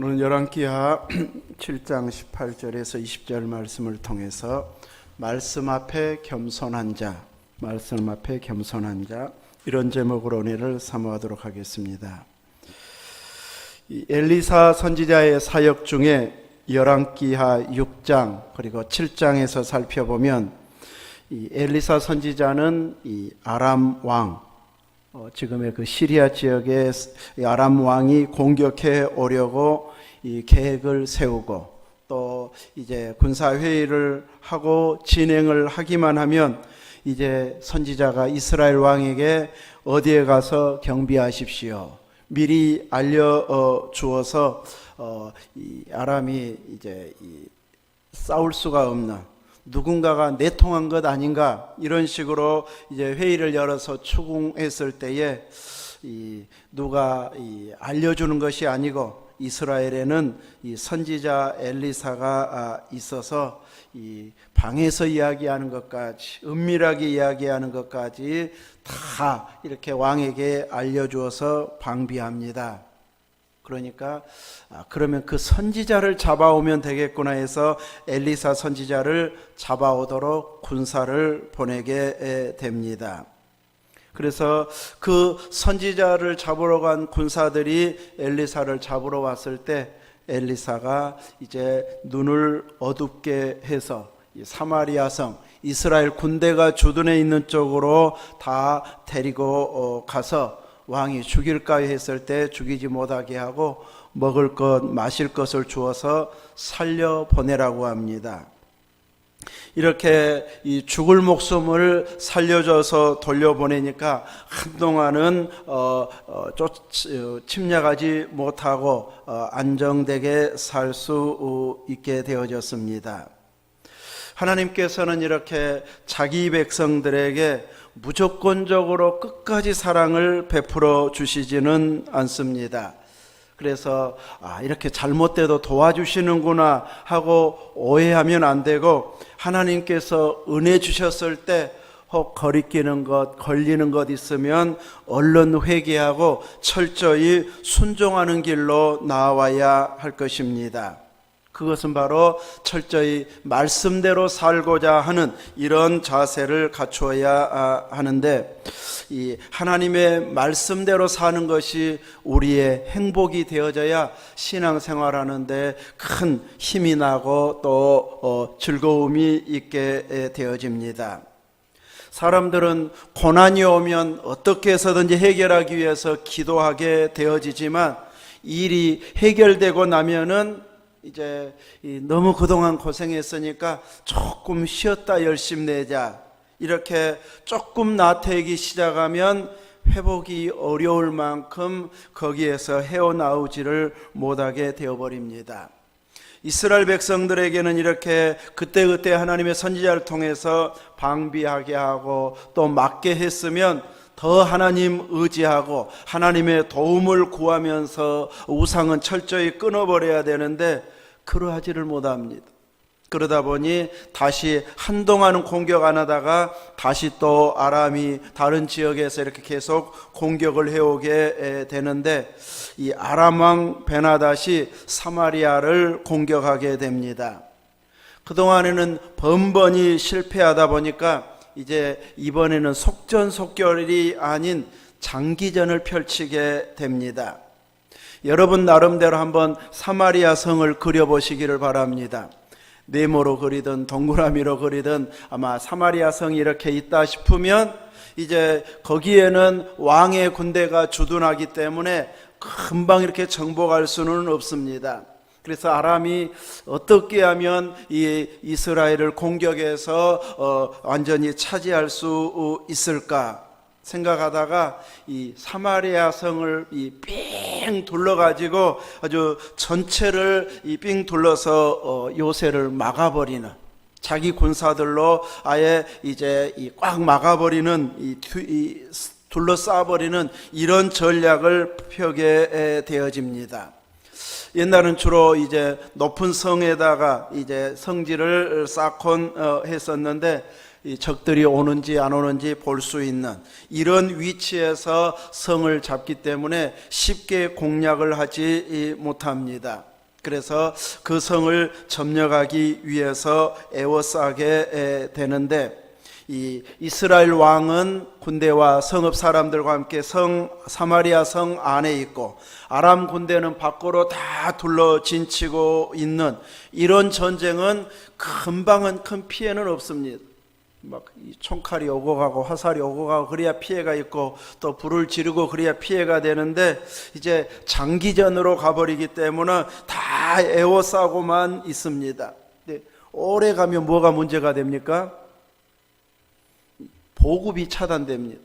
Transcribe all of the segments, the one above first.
오늘 열왕기하 7장 18절에서 20절 말씀을 통해서 말씀 앞에 겸손한 자, 말씀 앞에 겸손한 자, 이런 제목으로 은혜를 사모하도록 하겠습니다. 이 엘리사 선지자의 사역 중에 열왕기하 6장 그리고 7장에서 살펴보면 이 엘리사 선지자는 이 아람 왕, 지금의 그 시리아 지역의 아람 왕이 공격해 오려고 이 계획을 세우고 또 이제 군사 회의를 하고 진행을 하기만 하면 이제 선지자가 이스라엘 왕에게 어디에 가서 경비하십시오. 미리 알려 주어서 이 아람이 이제 싸울 수가 없는 누군가가 내통한 것 아닌가 이런 식으로 이제 회의를 열어서 추궁했을 때에 누가 알려주는 것이 아니고 이스라엘에는 이 선지자 엘리사가 있어서 이 방에서 이야기하는 것까지 은밀하게 이야기하는 것까지 다 이렇게 왕에게 알려주어서 방비합니다. 그러니까 그러면 그 선지자를 잡아오면 되겠구나 해서 엘리사 선지자를 잡아오도록 군사를 보내게 됩니다. 그래서 그 선지자를 잡으러 간 군사들이 엘리사를 잡으러 왔을 때 엘리사가 이제 눈을 어둡게 해서 사마리아 성, 이스라엘 군대가 주둔해 있는 쪽으로 다 데리고 가서 왕이 죽일까 했을 때 죽이지 못하게 하고 먹을 것, 마실 것을 주어서 살려 보내라고 합니다. 이렇게 이 죽을 목숨을 살려줘서 돌려보내니까 한동안은 침략하지 못하고 안정되게 살 수 있게 되어졌습니다. 하나님께서는 이렇게 자기 백성들에게 무조건적으로 끝까지 사랑을 베풀어 주시지는 않습니다. 그래서 이렇게 잘못돼도 도와주시는구나 하고 오해하면 안 되고 하나님께서 은혜 주셨을 때 혹 거리끼는 것, 걸리는 것 있으면 얼른 회개하고 철저히 순종하는 길로 나와야 할 것입니다. 그것은 바로 철저히 말씀대로 살고자 하는 이런 자세를 갖추어야 하는데 이 하나님의 말씀대로 사는 것이 우리의 행복이 되어져야 신앙생활하는데 큰 힘이 나고 또 즐거움이 있게 되어집니다. 사람들은 고난이 오면 어떻게 해서든지 해결하기 위해서 기도하게 되어지지만 일이 해결되고 나면은 이제 너무 그동안 고생했으니까 조금 쉬었다 열심 내자 이렇게 조금 나태해지기 시작하면 회복이 어려울 만큼 거기에서 헤어나오지를 못하게 되어버립니다. 이스라엘 백성들에게는 이렇게 그때그때 하나님의 선지자를 통해서 방비하게 하고 또 막게 했으면 더 하나님 의지하고 하나님의 도움을 구하면서 우상은 철저히 끊어버려야 되는데 그러하지를 못합니다. 그러다 보니 다시 한동안은 공격 안 하다가 다시 또 아람이 다른 지역에서 이렇게 계속 공격을 해오게 되는데 이 아람 왕 베나닷이 사마리아를 공격하게 됩니다. 그동안에는 번번이 실패하다 보니까 이제 이번에는 속전속결이 아닌 장기전을 펼치게 됩니다. 여러분 나름대로 한번 사마리아 성을 그려보시기를 바랍니다. 네모로 그리든 동그라미로 그리든 아마 사마리아 성이 이렇게 있다 싶으면 이제 거기에는 왕의 군대가 주둔하기 때문에 금방 이렇게 정복할 수는 없습니다. 그래서 아람이 어떻게 하면 이 이스라엘을 공격해서 완전히 차지할 수 있을까 생각하다가 이 사마리아 성을 삥 둘러가지고 아주 전체를 삥 둘러서 요새를 막아버리는 자기 군사들로 아예 이제 꽉 막아버리는 둘러싸버리는 이런 전략을 펴게 되어집니다. 옛날은 주로 이제 높은 성에다가 이제 성지를 쌓곤 했었는데 이 적들이 오는지 안 오는지 볼 수 있는 이런 위치에서 성을 잡기 때문에 쉽게 공략을 하지 못합니다. 그래서 그 성을 점령하기 위해서 에워싸게 되는데, 이 이스라엘 왕은 군대와 성읍 사람들과 함께 사마리아 성 안에 있고 아람 군대는 밖으로 다 둘러 진치고 있는 이런 전쟁은 금방은 큰 피해는 없습니다. 막 총칼이 오고 가고 화살이 오고 가고 그래야 피해가 있고 또 불을 지르고 그래야 피해가 되는데, 이제 장기전으로 가버리기 때문에 다 에워싸고만 있습니다. 근데 오래 가면 뭐가 문제가 됩니까? 보급이 차단됩니다.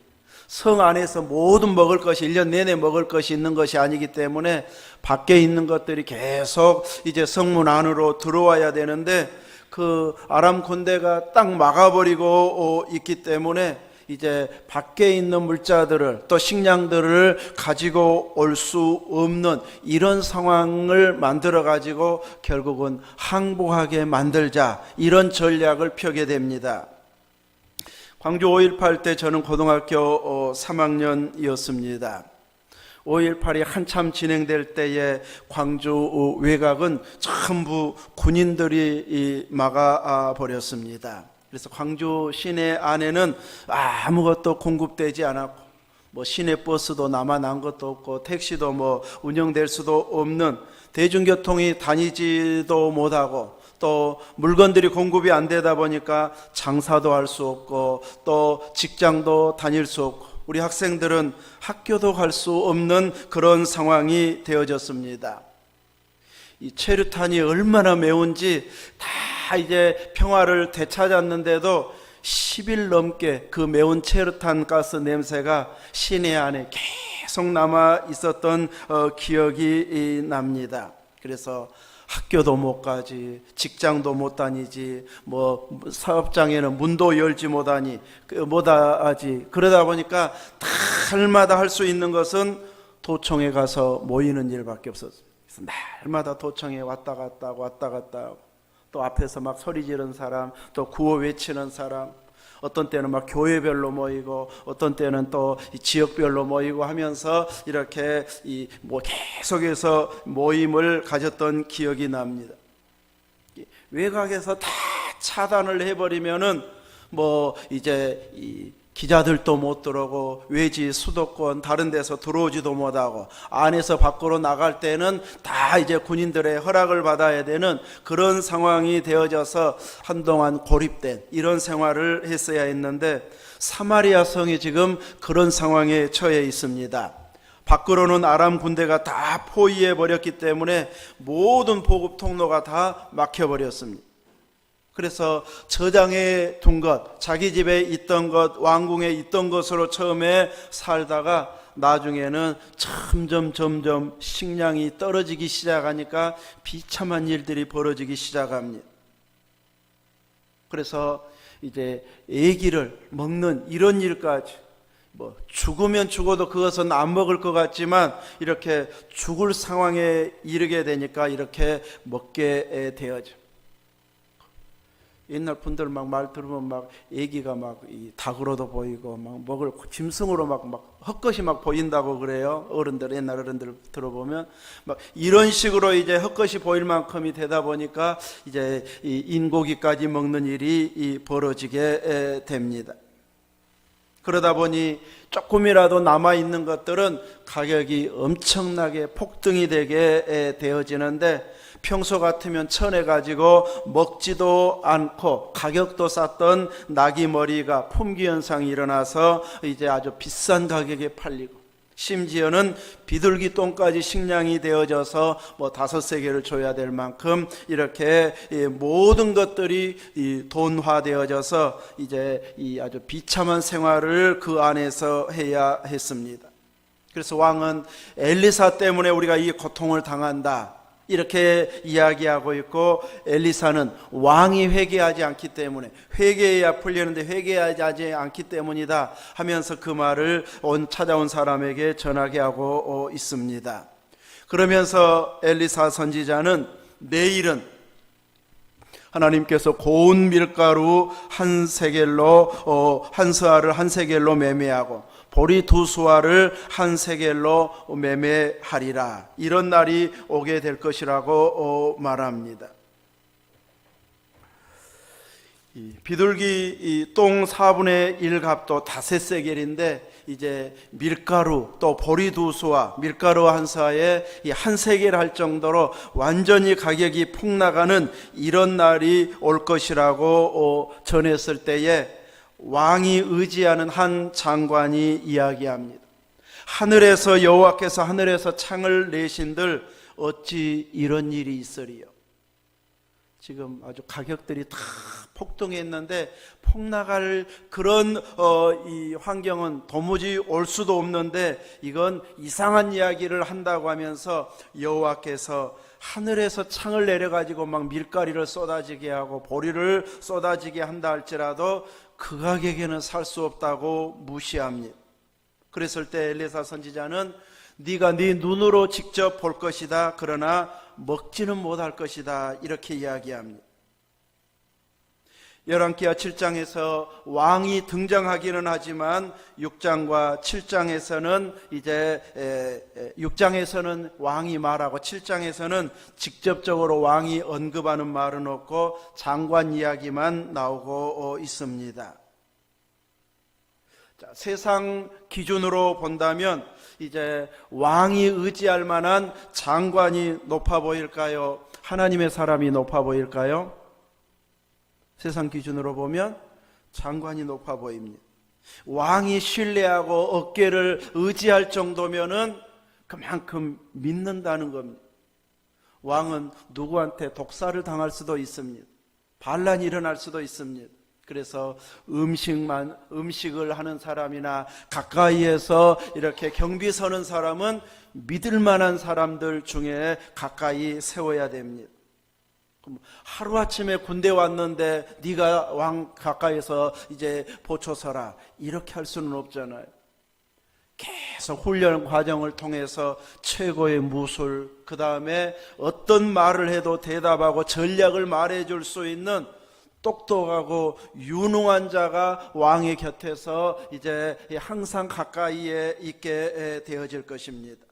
성 안에서 모든 먹을 것이 1년 내내 먹을 것이 있는 것이 아니기 때문에 밖에 있는 것들이 계속 이제 성문 안으로 들어와야 되는데, 그 아람 군대가 딱 막아버리고 있기 때문에 이제 밖에 있는 물자들을 또 식량들을 가지고 올 수 없는 이런 상황을 만들어 가지고 결국은 항복하게 만들자, 이런 전략을 펴게 됩니다. 광주 5.18 때 저는 고등학교 3학년이었습니다. 5.18이 한참 진행될 때에 광주 외곽은 전부 군인들이 막아버렸습니다. 그래서 광주 시내 안에는 아무것도 공급되지 않았고, 뭐 시내 버스도 남아난 것도 없고 택시도 뭐 운영될 수도 없는, 대중교통이 다니지도 못하고 또 물건들이 공급이 안 되다 보니까 장사도 할 수 없고 또 직장도 다닐 수 없고 우리 학생들은 학교도 갈 수 없는 그런 상황이 되어졌습니다. 이 체류탄이 얼마나 매운지 다 이제 평화를 되찾았는데도 10일 넘게 그 매운 체류탄 가스 냄새가 시내 안에 계속 남아 있었던 기억이 납니다. 그래서 학교도 못 가지, 직장도 못 다니지, 뭐 사업장에는 문도 열지 못하지. 그러다 보니까 날마다 할 수 있는 것은 도청에 가서 모이는 일밖에 없었어요. 그래서 날마다 도청에 왔다 갔다 하고, 또 앞에서 막 소리 지르는 사람, 또 구호 외치는 사람, 어떤 때는 막 교회별로 모이고 어떤 때는 또 지역별로 모이고 하면서 이렇게 계속해서 모임을 가졌던 기억이 납니다. 외곽에서 다 차단을 해버리면은 뭐 이제 기자들도 못 들어오고 외지 수도권 다른 데서 들어오지도 못하고 안에서 밖으로 나갈 때는 다 이제 군인들의 허락을 받아야 되는 그런 상황이 되어져서 한동안 고립된 이런 생활을 했어야 했는데, 사마리아 성이 지금 그런 상황에 처해 있습니다. 밖으로는 아람 군대가 다 포위해 버렸기 때문에 모든 보급 통로가 다 막혀 버렸습니다. 그래서 저장해 둔 것, 자기 집에 있던 것, 왕궁에 있던 것으로 처음에 살다가 나중에는 점점 식량이 떨어지기 시작하니까 비참한 일들이 벌어지기 시작합니다. 그래서 이제 애기를 먹는 이런 일까지, 뭐 죽으면 죽어도 그것은 안 먹을 것 같지만 이렇게 죽을 상황에 이르게 되니까 이렇게 먹게 되어져. 옛날 분들 막 말 들으면 막 애기가 막 이 닭으로도 보이고 막 먹을 짐승으로 막 헛것이 막 보인다고 그래요. 옛날 어른들 들어보면 막 이런 식으로 이제 헛것이 보일 만큼이 되다 보니까 이제 이 인고기까지 먹는 일이 벌어지게 됩니다. 그러다 보니 조금이라도 남아있는 것들은 가격이 엄청나게 폭등이 되게 되어지는데, 평소 같으면 천해가지고 먹지도 않고 가격도 쌌던 나귀머리가 품귀 현상이 일어나서 이제 아주 비싼 가격에 팔리고, 심지어는 비둘기 똥까지 식량이 되어져서 뭐 5세계를 줘야 될 만큼 이렇게 모든 것들이 돈화되어져서 이제 이 아주 비참한 생활을 그 안에서 해야 했습니다. 그래서 왕은 엘리사 때문에 우리가 이 고통을 당한다 이렇게 이야기하고 있고, 엘리사는 왕이 회개하지 않기 때문에, 회개해야 풀리는데 회개하지 않기 때문이다 하면서 그 말을 찾아온 사람에게 전하게 하고 있습니다. 그러면서 엘리사 선지자는 내일은 하나님께서 고운 밀가루 한 세겔로 한 스아를 한 세겔로 매매하고 보리 두 수아를 한 세겔로 매매하리라. 이런 날이 오게 될 것이라고 말합니다. 비둘기 똥 4분의 1 값도 다세 세겔인데 이제 밀가루 또 보리 두 수아 밀가루 한 사에 한 세겔 할 정도로 완전히 가격이 폭락하는 이런 날이 올 것이라고 전했을 때에 왕이 의지하는 한 장관이 이야기합니다. 하늘에서 여호와께서 하늘에서 창을 내신들 어찌 이런 일이 있으리요. 지금 아주 가격들이 다 폭등했는데 폭락할 그런 이 환경은 도무지 올 수도 없는데 이건 이상한 이야기를 한다고 하면서 여호와께서 하늘에서 창을 내려가지고 막 밀가리를 쏟아지게 하고 보리를 쏟아지게 한다 할지라도 그 가격에는 살 수 없다고 무시합니다. 그랬을 때 엘리사 선지자는 네가 네 눈으로 직접 볼 것이다. 그러나 먹지는 못할 것이다. 이렇게 이야기합니다. 열왕기하 7장에서 왕이 등장하기는 하지만 6장과 7장에서는 이제 6장에서는 왕이 말하고 7장에서는 직접적으로 왕이 언급하는 말은 없고 장관 이야기만 나오고 있습니다. 자, 세상 기준으로 본다면 이제 왕이 의지할 만한 장관이 높아 보일까요? 하나님의 사람이 높아 보일까요? 세상 기준으로 보면 장관이 높아 보입니다. 왕이 신뢰하고 어깨를 의지할 정도면은 그만큼 믿는다는 겁니다. 왕은 누구한테 독사를 당할 수도 있습니다. 반란이 일어날 수도 있습니다. 그래서 음식을 하는 사람이나 가까이에서 이렇게 경비 서는 사람은 믿을 만한 사람들 중에 가까이 세워야 됩니다. 하루아침에 군대 왔는데 네가 왕 가까이서 이제 보초 서라 이렇게 할 수는 없잖아요. 계속 훈련 과정을 통해서 최고의 무술, 그 다음에 어떤 말을 해도 대답하고 전략을 말해줄 수 있는 똑똑하고 유능한 자가 왕의 곁에서 이제 항상 가까이에 있게 되어질 것입니다.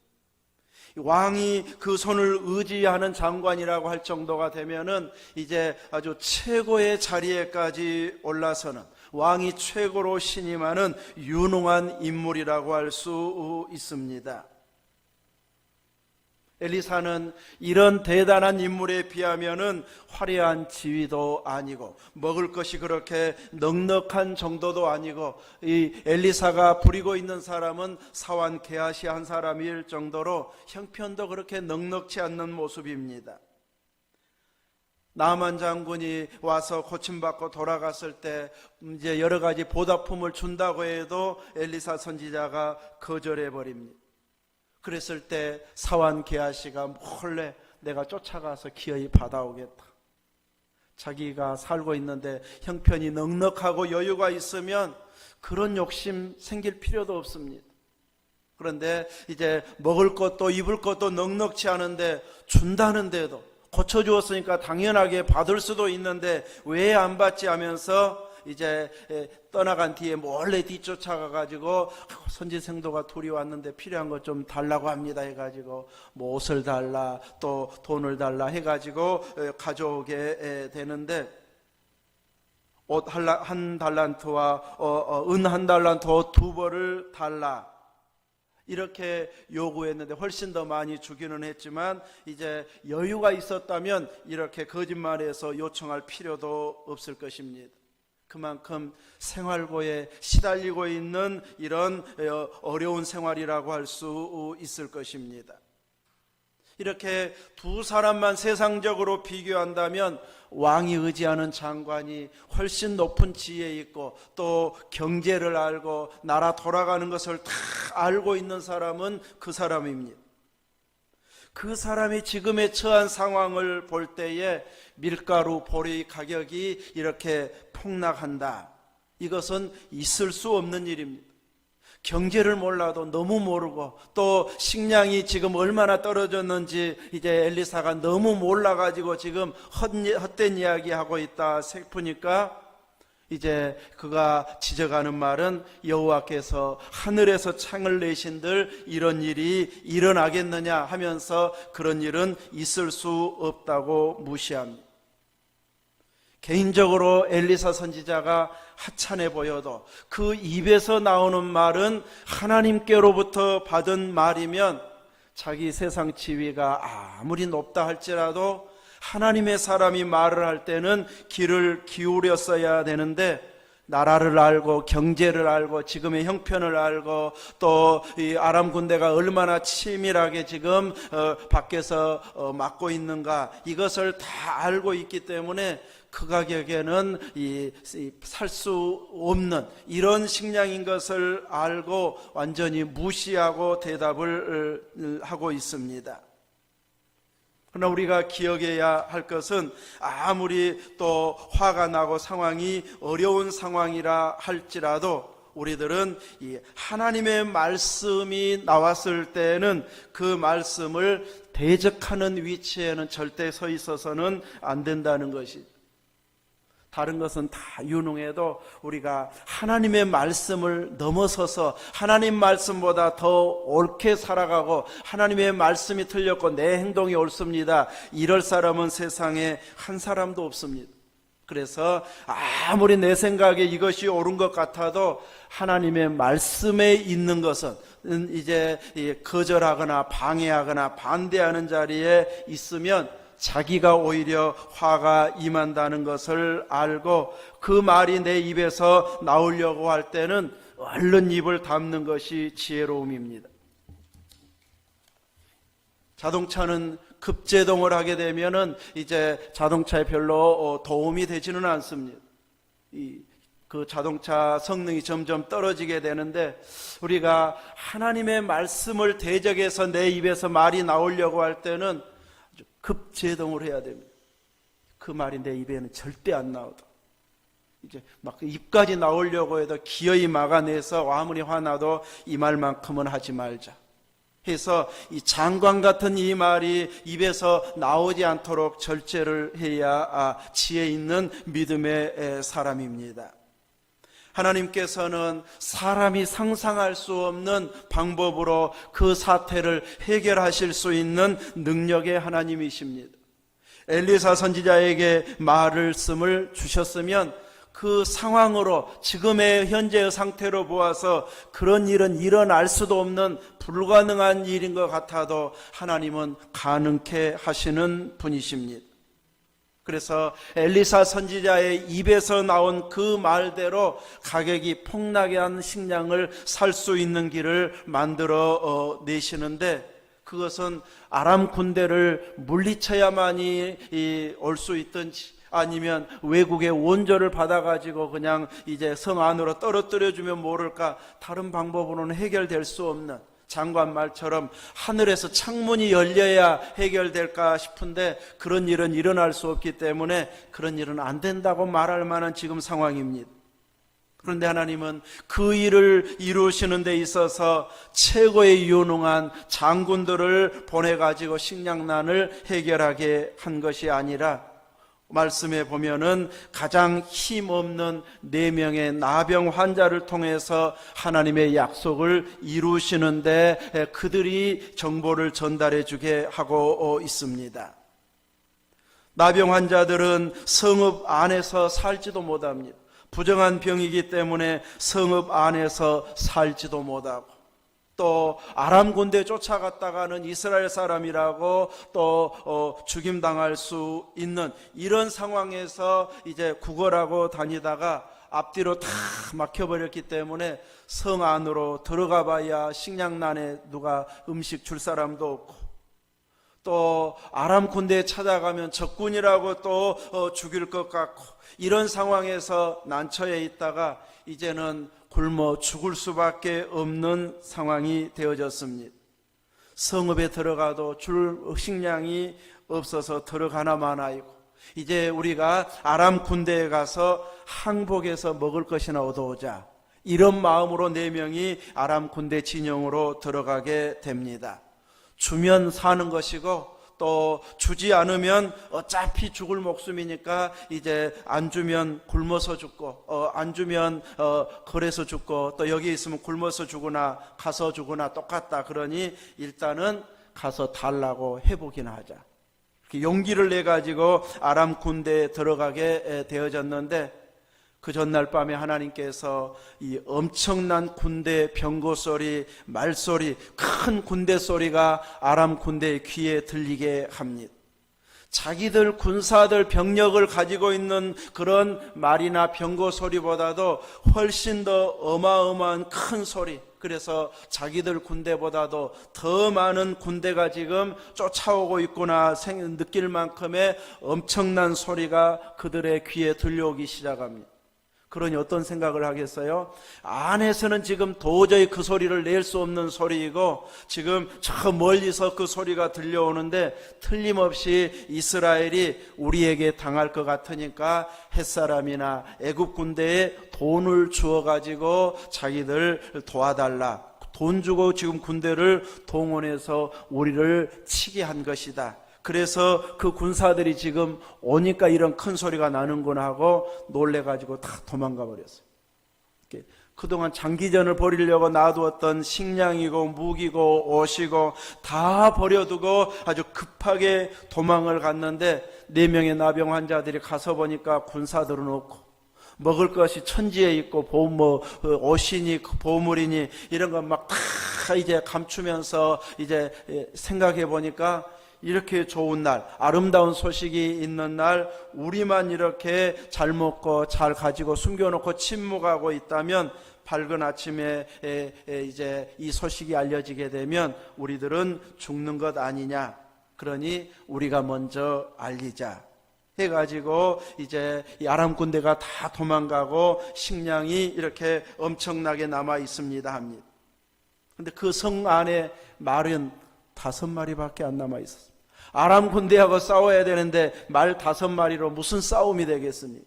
왕이 그 손을 의지하는 장관이라고 할 정도가 되면은 이제 아주 최고의 자리에까지 올라서는 왕이 최고로 신임하는 유능한 인물이라고 할 수 있습니다. 엘리사는 이런 대단한 인물에 비하면은 화려한 지위도 아니고 먹을 것이 그렇게 넉넉한 정도도 아니고 이 엘리사가 부리고 있는 사람은 사환 게하시 한 사람일 정도로 형편도 그렇게 넉넉지 않는 모습입니다. 나만 장군이 와서 고침받고 돌아갔을 때 이제 여러 가지 보답품을 준다고 해도 엘리사 선지자가 거절해 버립니다. 그랬을 때 사환 게하시가 몰래 내가 쫓아가서 기어이 받아오겠다. 자기가 살고 있는데 형편이 넉넉하고 여유가 있으면 그런 욕심 생길 필요도 없습니다. 그런데 이제 먹을 것도 입을 것도 넉넉치 않은데 준다는데도 고쳐주었으니까 당연하게 받을 수도 있는데 왜 안 받지 하면서 이제 떠나간 뒤에 몰래 뒤쫓아가 가지고 선지생도가 둘이 왔는데 필요한 것 좀 달라고 합니다 해가지고 뭐 옷을 달라 또 돈을 달라 해가지고 가져오게 되는데 옷 한 달란트와 은 한 달란트 옷 2벌을 달라 이렇게 요구했는데 훨씬 더 많이 주기는 했지만 이제 여유가 있었다면 이렇게 거짓말해서 요청할 필요도 없을 것입니다. 그만큼 생활고에 시달리고 있는 이런 어려운 생활이라고 할 수 있을 것입니다. 이렇게 두 사람만 세상적으로 비교한다면 왕이 의지하는 장관이 훨씬 높은 지위에 있고 또 경제를 알고 나라 돌아가는 것을 다 알고 있는 사람은 그 사람입니다. 그 사람이 지금에 처한 상황을 볼 때에 밀가루, 보리 가격이 이렇게 폭락한다. 이것은 있을 수 없는 일입니다. 경제를 몰라도 너무 모르고 또 식량이 지금 얼마나 떨어졌는지 이제 엘리사가 너무 몰라가지고 지금 헛된 이야기하고 있다 싶으니까 이제 그가 지적하는 말은 여호와께서 하늘에서 창을 내신들 이런 일이 일어나겠느냐 하면서 그런 일은 있을 수 없다고 무시합니다. 개인적으로 엘리사 선지자가 하찮아 보여도 그 입에서 나오는 말은 하나님께로부터 받은 말이면 자기 세상 지위가 아무리 높다 할지라도 하나님의 사람이 말을 할 때는 귀를 기울였어야 되는데 나라를 알고 경제를 알고 지금의 형편을 알고 또 이 아람 군대가 얼마나 치밀하게 지금 밖에서 막고 있는가 이것을 다 알고 있기 때문에 그 가격에는 살 수 없는 이런 식량인 것을 알고 완전히 무시하고 대답을 하고 있습니다. 그러나 우리가 기억해야 할 것은 아무리 또 화가 나고 상황이 어려운 상황이라 할지라도 우리들은 이 하나님의 말씀이 나왔을 때는 그 말씀을 대적하는 위치에는 절대 서 있어서는 안 된다는 것이죠. 다른 것은 다 유능해도 우리가 하나님의 말씀을 넘어서서 하나님 말씀보다 더 옳게 살아가고 하나님의 말씀이 틀렸고 내 행동이 옳습니다, 이럴 사람은 세상에 한 사람도 없습니다. 그래서 아무리 내 생각에 이것이 옳은 것 같아도 하나님의 말씀에 있는 것은 이제 거절하거나 방해하거나 반대하는 자리에 있으면 자기가 오히려 화가 임한다는 것을 알고 그 말이 내 입에서 나오려고 할 때는 얼른 입을 닫는 것이 지혜로움입니다. 자동차는 급제동을 하게 되면은 이제 자동차에 별로 도움이 되지는 않습니다. 그 자동차 성능이 점점 떨어지게 되는데 우리가 하나님의 말씀을 대적해서 내 입에서 말이 나오려고 할 때는 급제동을 해야 됩니다. 그 말이 내 입에는 절대 안 나오다. 이제 막 입까지 나오려고 해도 기어이 막아내서 아무리 화나도 이 말만큼은 하지 말자 해서 이 장관 같은 이 말이 입에서 나오지 않도록 절제를 해야 지혜 있는 믿음의 사람입니다. 하나님께서는 사람이 상상할 수 없는 방법으로 그 사태를 해결하실 수 있는 능력의 하나님이십니다. 엘리사 선지자에게 말씀을 주셨으면 그 상황으로 지금의 현재의 상태로 보아서 그런 일은 일어날 수도 없는 불가능한 일인 것 같아도 하나님은 가능케 하시는 분이십니다. 그래서 엘리사 선지자의 입에서 나온 그 말대로 가격이 폭락한 식량을 살 수 있는 길을 만들어 내시는데 그것은 아람 군대를 물리쳐야만이 올 수 있든지 아니면 외국의 원조를 받아가지고 그냥 이제 성 안으로 떨어뜨려주면 모를까 다른 방법으로는 해결될 수 없는 장관 말처럼 하늘에서 창문이 열려야 해결될까 싶은데 그런 일은 일어날 수 없기 때문에 그런 일은 안 된다고 말할 만한 지금 상황입니다. 그런데 하나님은 그 일을 이루시는 데 있어서 최고의 유능한 장군들을 보내가지고 식량난을 해결하게 한 것이 아니라 말씀에 보면은 가장 힘없는 4명의 나병 환자를 통해서 하나님의 약속을 이루시는데 그들이 정보를 전달해 주게 하고 있습니다. 나병 환자들은 성읍 안에서 살지도 못합니다. 부정한 병이기 때문에 성읍 안에서 살지도 못하고 또 아람 군대 쫓아갔다가는 이스라엘 사람이라고 또 죽임당할 수 있는 이런 상황에서 이제 구걸하고 다니다가 앞뒤로 다 막혀버렸기 때문에 성 안으로 들어가 봐야 식량난에 누가 음식 줄 사람도 없고 또 아람 군대에 찾아가면 적군이라고 또 죽일 것 같고 이런 상황에서 난처해 있다가 이제는 굶어 죽을 수밖에 없는 상황이 되어졌습니다. 성읍에 들어가도 줄 식량이 없어서 들어가나 마나이고 이제 우리가 아람 군대에 가서 항복해서 먹을 것이나 얻어오자 이런 마음으로 4명이 아람 군대 진영으로 들어가게 됩니다. 주면 사는 것이고 또 주지 않으면 어차피 죽을 목숨이니까 이제 안 주면 굶어서 죽고 안 주면 걸에서 죽고 또 여기 있으면 굶어서 죽으나 가서 죽으나 똑같다. 그러니 일단은 가서 달라고 해보기나 하자. 용기를 내 가지고 아람 군대에 들어가게 되어졌는데 그 전날 밤에 하나님께서 이 엄청난 군대 병거 소리, 말소리, 큰 군대 소리가 아람 군대의 귀에 들리게 합니다. 자기들 군사들 병력을 가지고 있는 그런 말이나 병거 소리보다도 훨씬 더 어마어마한 큰 소리, 그래서 자기들 군대보다도 더 많은 군대가 지금 쫓아오고 있구나 느낄 만큼의 엄청난 소리가 그들의 귀에 들려오기 시작합니다. 그러니 어떤 생각을 하겠어요? 안에서는 지금 도저히 그 소리를 낼 수 없는 소리이고 지금 저 멀리서 그 소리가 들려오는데 틀림없이 이스라엘이 우리에게 당할 것 같으니까 햇사람이나 애굽 군대에 돈을 주어가지고 자기들 도와달라. 돈 주고 지금 군대를 동원해서 우리를 치게 한 것이다. 그래서 그 군사들이 지금 오니까 이런 큰 소리가 나는구나 하고 놀래가지고 다 도망가 버렸어요. 그동안 장기전을 벌이려고 놔두었던 식량이고 무기고 옷이고 다 버려두고 아주 급하게 도망을 갔는데 4명의 나병 환자들이 가서 보니까 군사들은 없고 먹을 것이 천지에 있고 옷이니 보물이니 이런 거 막 다 이제 감추면서 이제 생각해 보니까 이렇게 좋은 날, 아름다운 소식이 있는 날 우리만 이렇게 잘 먹고 잘 가지고 숨겨놓고 침묵하고 있다면 밝은 아침에 이제 이 소식이 알려지게 되면 우리들은 죽는 것 아니냐. 그러니 우리가 먼저 알리자 해가지고 이제 이 아람 군대가 다 도망가고 식량이 이렇게 엄청나게 남아 있습니다 합니다. 근데 그 성 안에 말은 5마리밖에 안 남아 있었어요. 아람 군대하고 싸워야 되는데 말 5마리로 무슨 싸움이 되겠습니까?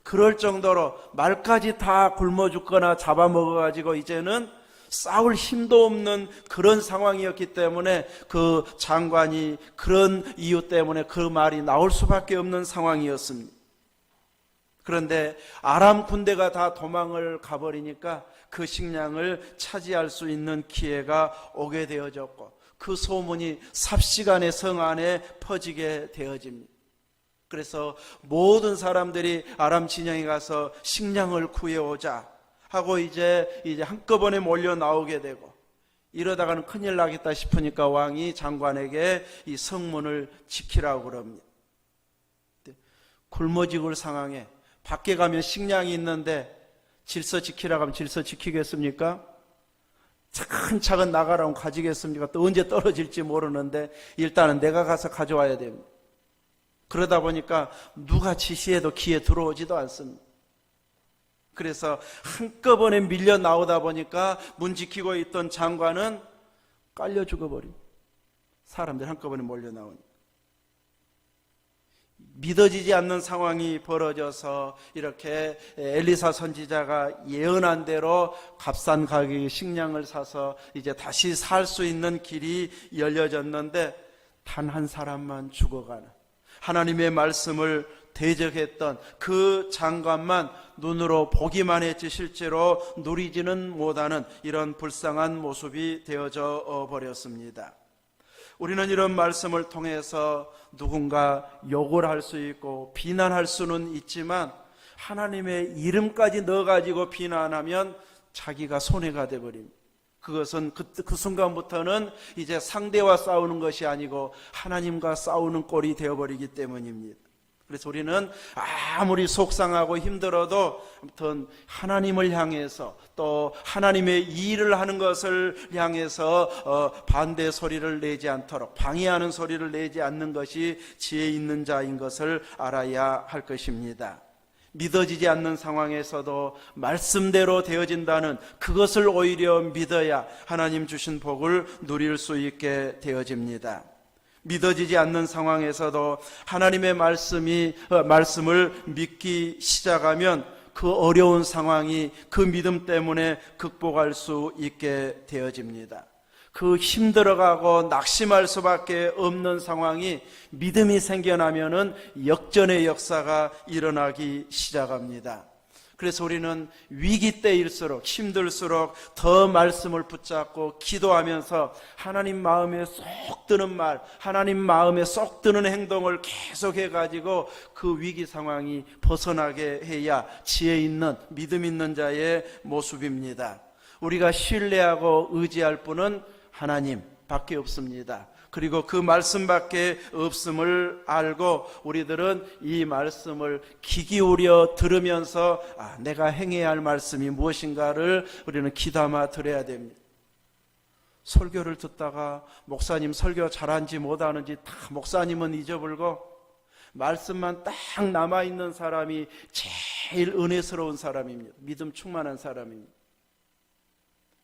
그럴 정도로 말까지 다 굶어 죽거나 잡아먹어가지고 이제는 싸울 힘도 없는 그런 상황이었기 때문에 그 장관이 그런 이유 때문에 그 말이 나올 수밖에 없는 상황이었습니다. 그런데 아람 군대가 다 도망을 가버리니까 그 식량을 차지할 수 있는 기회가 오게 되어졌고 그 소문이 삽시간에 성 안에 퍼지게 되어집니다. 그래서 모든 사람들이 아람 진영에 가서 식량을 구해오자 하고 이제 한꺼번에 몰려 나오게 되고 이러다가는 큰일 나겠다 싶으니까 왕이 장관에게 이 성문을 지키라고 그럽니다. 굶어 죽을 상황에 밖에 가면 식량이 있는데 질서 지키라고 하면 질서 지키겠습니까? 차근차근 나가라고 가지겠습니까? 또 언제 떨어질지 모르는데 일단은 내가 가서 가져와야 됩니다. 그러다 보니까 누가 지시해도 귀에 들어오지도 않습니다. 그래서 한꺼번에 밀려 나오다 보니까 문 지키고 있던 장관은 깔려 죽어버립니다. 사람들 한꺼번에 몰려 나오니까. 믿어지지 않는 상황이 벌어져서 이렇게 엘리사 선지자가 예언한 대로 값싼 가격의 식량을 사서 이제 다시 살 수 있는 길이 열려졌는데 단 한 사람만 죽어가는 하나님의 말씀을 대적했던 그 장관만 눈으로 보기만 했지 실제로 누리지는 못하는 이런 불쌍한 모습이 되어져 버렸습니다. 우리는 이런 말씀을 통해서 누군가 욕을 할 수 있고 비난할 수는 있지만 하나님의 이름까지 넣어가지고 비난하면 자기가 손해가 돼버립니다. 그것은 그 순간부터는 이제 상대와 싸우는 것이 아니고 하나님과 싸우는 꼴이 되어버리기 때문입니다. 그래서 우리는 아무리 속상하고 힘들어도 아무튼 하나님을 향해서 또 하나님의 일을 하는 것을 향해서 반대 소리를 내지 않도록 방해하는 소리를 내지 않는 것이 지혜 있는 자인 것을 알아야 할 것입니다. 믿어지지 않는 상황에서도 말씀대로 되어진다는 그것을 오히려 믿어야 하나님 주신 복을 누릴 수 있게 되어집니다. 믿어지지 않는 상황에서도 하나님의 말씀을 믿기 시작하면 그 어려운 상황이 그 믿음 때문에 극복할 수 있게 되어집니다. 그 힘들어가고 낙심할 수밖에 없는 상황이 믿음이 생겨나면은 역전의 역사가 일어나기 시작합니다. 그래서 우리는 위기 때일수록, 힘들수록 더 말씀을 붙잡고 기도하면서 하나님 마음에 쏙 드는 말, 하나님 마음에 쏙 드는 행동을 계속해 가지고 그 위기 상황이 벗어나게 해야 지혜 있는, 믿음 있는 자의 모습입니다. 우리가 신뢰하고 의지할 분은 하나님 밖에 없습니다. 그리고 그 말씀밖에 없음을 알고 우리들은 이 말씀을 귀 기울여 들으면서 내가 행해야 할 말씀이 무엇인가를 우리는 귀담아 들어야 됩니다. 설교를 듣다가 목사님 설교 잘하는지 못하는지 다 목사님은 잊어버리고 말씀만 딱 남아있는 사람이 제일 은혜스러운 사람입니다. 믿음 충만한 사람입니다.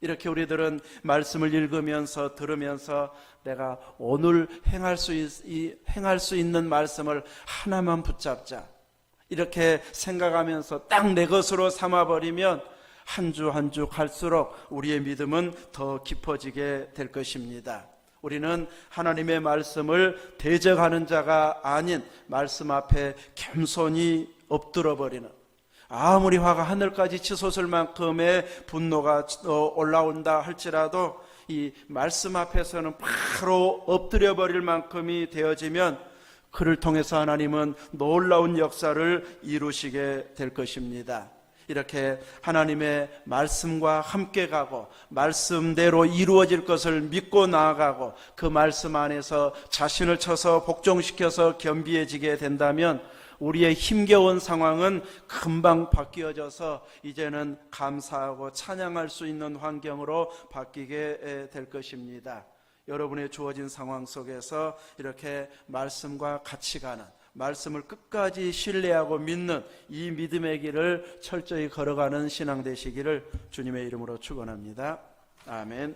이렇게 우리들은 말씀을 읽으면서 들으면서 내가 오늘 행할 수 있는 말씀을 하나만 붙잡자 이렇게 생각하면서 딱 내 것으로 삼아버리면 한 주 한 주 갈수록 우리의 믿음은 더 깊어지게 될 것입니다. 우리는 하나님의 말씀을 대적하는 자가 아닌 말씀 앞에 겸손히 엎드려버리는, 아무리 화가 하늘까지 치솟을 만큼의 분노가 올라온다 할지라도 이 말씀 앞에서는 바로 엎드려 버릴 만큼이 되어지면 그를 통해서 하나님은 놀라운 역사를 이루시게 될 것입니다. 이렇게 하나님의 말씀과 함께 가고 말씀대로 이루어질 것을 믿고 나아가고 그 말씀 안에서 자신을 쳐서 복종시켜서 겸비해지게 된다면 우리의 힘겨운 상황은 금방 바뀌어져서 이제는 감사하고 찬양할 수 있는 환경으로 바뀌게 될 것입니다. 여러분의 주어진 상황 속에서 이렇게 말씀과 같이 가는, 말씀을 끝까지 신뢰하고 믿는 이 믿음의 길을 철저히 걸어가는 신앙 되시기를 주님의 이름으로 축원합니다. 아멘.